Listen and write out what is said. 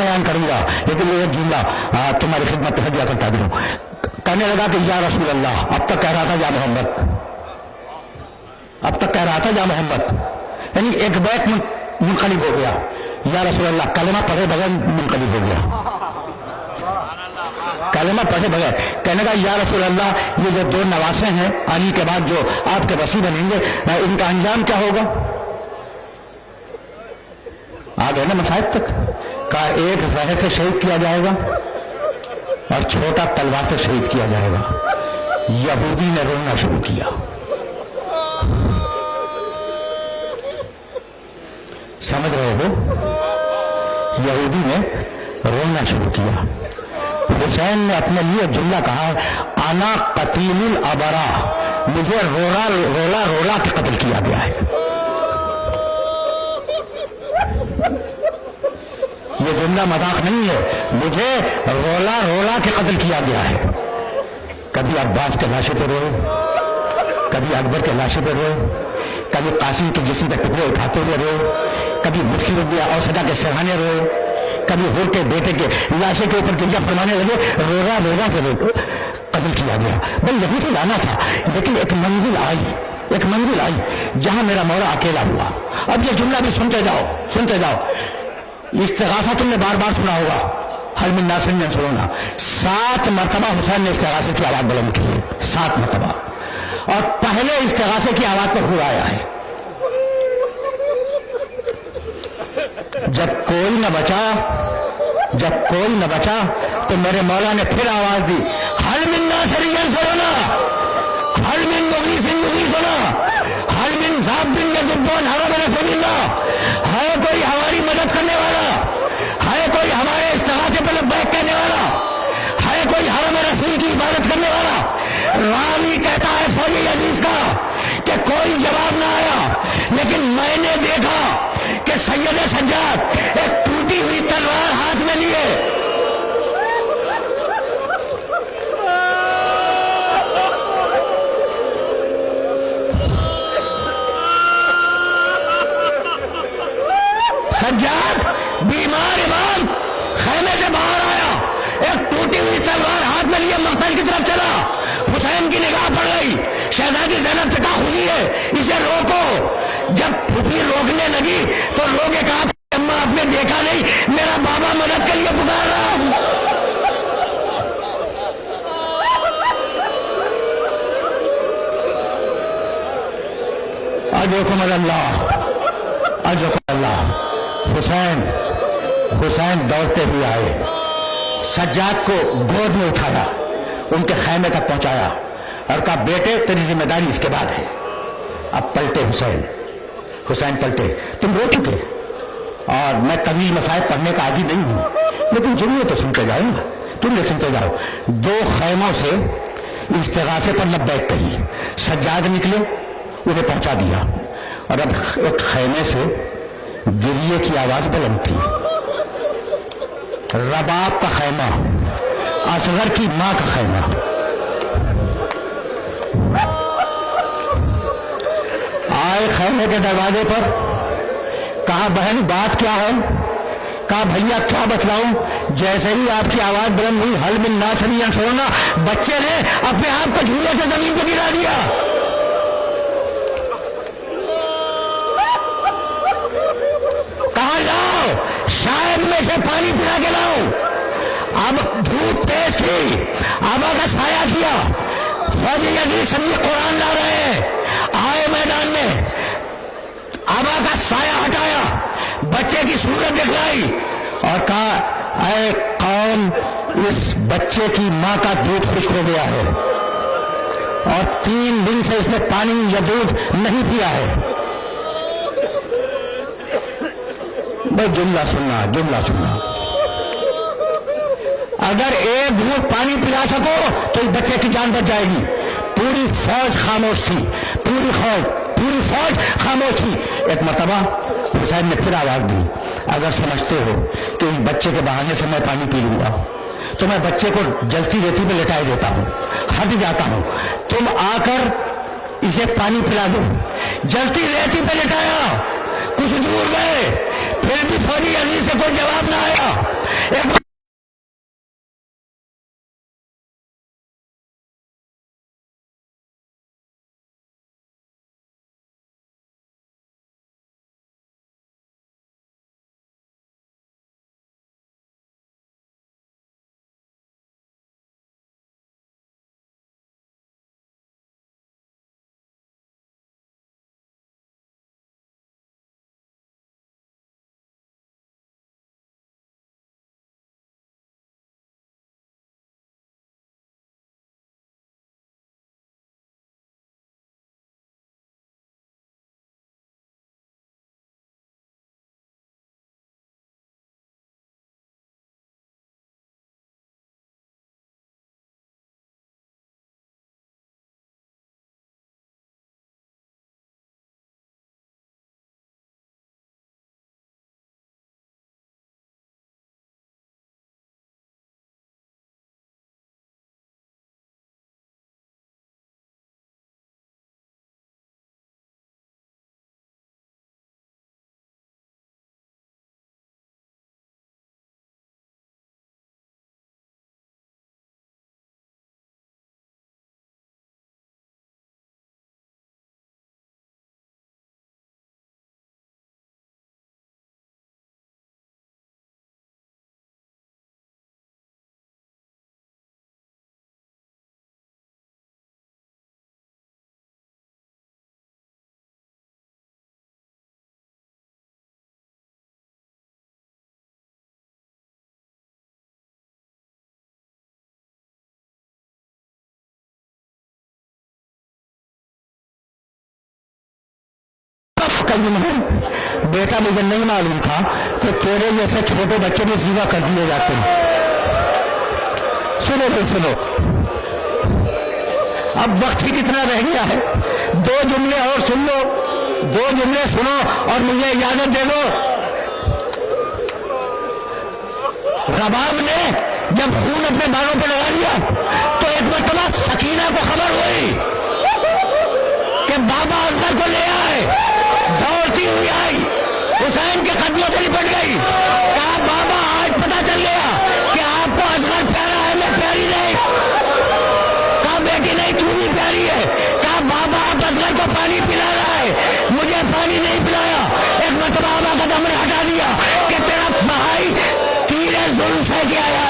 बयान करूंगा, लेकिन वो एक जुमला तुम्हारी खिदमत में हदिया करता भी हूँ। कहने लगा कि या रसूल अल्लाह, अब तक कह रहा था या मोहम्मद, अब तक कह रहा था या मोहम्मद, यानी एक बैक मुनकलिब हो गया। या रसूल अल्लाह, कलमा पढ़े बगैर मुनकलिब हो गया, कलमा पढ़े बगैर। कहने का या रसूल अल्लाह, ये जो दो नवासे हैं अली के बाद जो आपके वसी बनेंगे, इनका अंजाम क्या होगा? आ गए ना मसाइब तक। का एक जहर से शहीद किया जाएगा और छोटा तलवार से शहीद किया जाएगा। यहूदी ने रोना शुरू किया। समझ रहे हो? यहूदी ने रोना शुरू किया। हुसैन ने अपने लिए जुमला कहा, आना कतीलुल अबरा, मुझे रोला रोला रोला के कत्ल किया गया है। ये जुमला मजाक नहीं है, मुझे रोला रोला के कत्ल किया गया है। कभी अब्बास के लाशे पे रोए, कभी अकबर के लाशे पे रोए, कभी कासिम के जिस्म के टुकड़े उठाते हुए रोए, कभी मुफ्ती रुबिया और सजा के सिरहाने रोए, कभी हुर के बेटे के लाशे के ऊपर गिरजा फरमाने लगे, रोरा रोरा के कत्ल किया गया। भाई यही तो लाना था, लेकिन एक मंजिल आई जहां मेरा मौला अकेला हुआ। अब ये जुमला भी सुनते जाओ। इस्तिगासा तुमने बार बार सुना होगा, हल मिन नासिर यंसुरुना। 7 मरतबा हुसैन ने इस्तिगासे की आवाज बुलंद की है, 7 मरतबा, और पहले इस्तिगासे की आवाज पर हुआ आया है। जब कोई न बचा तो मेरे मौला ने फिर आवाज दी, हल मिन नासिर यंसुरुना, हल मिन मुगीसिन युगीसुना, हल मिन ज़ाबिन यज़ुब्बुन हरम रसूलिल्लाह। है कोई हमारी मदद करने वाला, है कोई हमारे इस्तिगासे पर लब्बैक कहने वाला, है कोई हरम रसूल की हिफाजत करने वाला? रावी कहता है फौजी अजीज का कि कोई जवाब ना आया, लेकिन मैंने देखा कि सैयद सज्जाद एक टूटी हुई तलवार हाथ में लिए सज्जाद बीमार इमाम खैमे से बाहर आया, एक टूटी हुई तलवार हाथ में लिए मक्तल की तरफ चला। हुसैन की निगाह पड़ गई, शहजादी ज़ैनब से कहा खुदी है, इसे रोको। जब फूफी रोकने लगी तो लोग कहा, अम्मा आपने देखा नहीं, मेरा बाबा मदद के लिए पुकार रहा। अल्लाह। हुसैन दौड़ते हुए आए, सज्जाद को गोद में उठाया, उनके खैमे तक पहुंचाया और कहा, बेटे तेरी जिम्मेदारी इसके बाद है। अब पलटे हुसैन पलटे, तुम रो चुके और मैं तवील मसाइब पढ़ने का आदी नहीं हूं, लेकिन जुमले तो सुनते जाओ ना, जुमले सुनते जाओ। 2 खैमों से इस्तिगासे पर लब्बैक कही, सज्जाद निकले, उन्हें पहुंचा दिया, और अब एक खैमे से गिरिए की आवाज बुलंद थी। रबाब का खैमा, असगर की मां का खैमा। आए खैमे के दरवाजे पर, कहा बहन बात क्या है? कहा भैया क्या बतलाऊं? जैसे ही आपकी आवाज बुलंद हुई, हल मिन नासिर यंसुरुना, बच्चे ने अपने आप को झूले से जमीन पर गिरा दिया। कहा लाओ, शायद में से पानी पिला के लाओ। अब धूप तेज थी, आबा का साया किया, फौजी अजीज समझे कुरान ला रहे हैं, आए मैदान में, आबा का साया हटाया, बच्चे की सूरत दिखलाई और कहा, ऐ कौम, इस बच्चे की मां का दूध खुश्क हो गया है और 3 दिन से इसने पानी या दूध नहीं पिया है। भाई जुमला सुनना, अगर एक घूंट पानी पिला सको तो इस बच्चे की जान बच जाएगी। पूरी फौज खामोश थी, पूरी फौज खामोश थी। एक मरतबा हुसैन ने फिर आवाज दी, अगर समझते हो कि इस बच्चे के बहाने से मैं पानी पी लूंगा तो मैं बच्चे को जलती रेती पे लेटाए देता हूं, हट जाता हूं, तुम आकर इसे पानी पिला दो। जलती रेती पे लेटाया, कुछ दूर गए, फिर भी फौजी अजीज से कोई जवाब ना आया। بیٹا مجھے نہیں معلوم تھا کہ تیرے جیسے چھوٹے بچے بھی سیوا کر دیے جاتے ہیں. سنو بھائی سنو, اب وقت ہی کتنا رہ گیا ہے, 2 جملے اور سن لو, 2 جملے سنو اور مجھے اجازت دے دو. رباب نے جب خون اپنے بالوں پہ لگا لیا تو ایک مرتبہ سکینہ کو خبر ہوئی کہ بابا اصغر کو لے آئے. دوڑتی ہوئی آئی, حسین کے قدموں سے لپٹ گئی, کہا بابا آج پتا چل گیا کہ آپ کو اصغر پیارا ہے, میں پیاری نہیں. کہا بیٹی نہیں تو بھی پیاری ہے. کہا بابا آپ اصغر کو پانی پلا رہا ہے, مجھے پانی نہیں پلایا. ایک مرتبہ بابا کا دامن ہٹا دیا کہ تیرا بھائی تیرے ظلم سے کیا ہے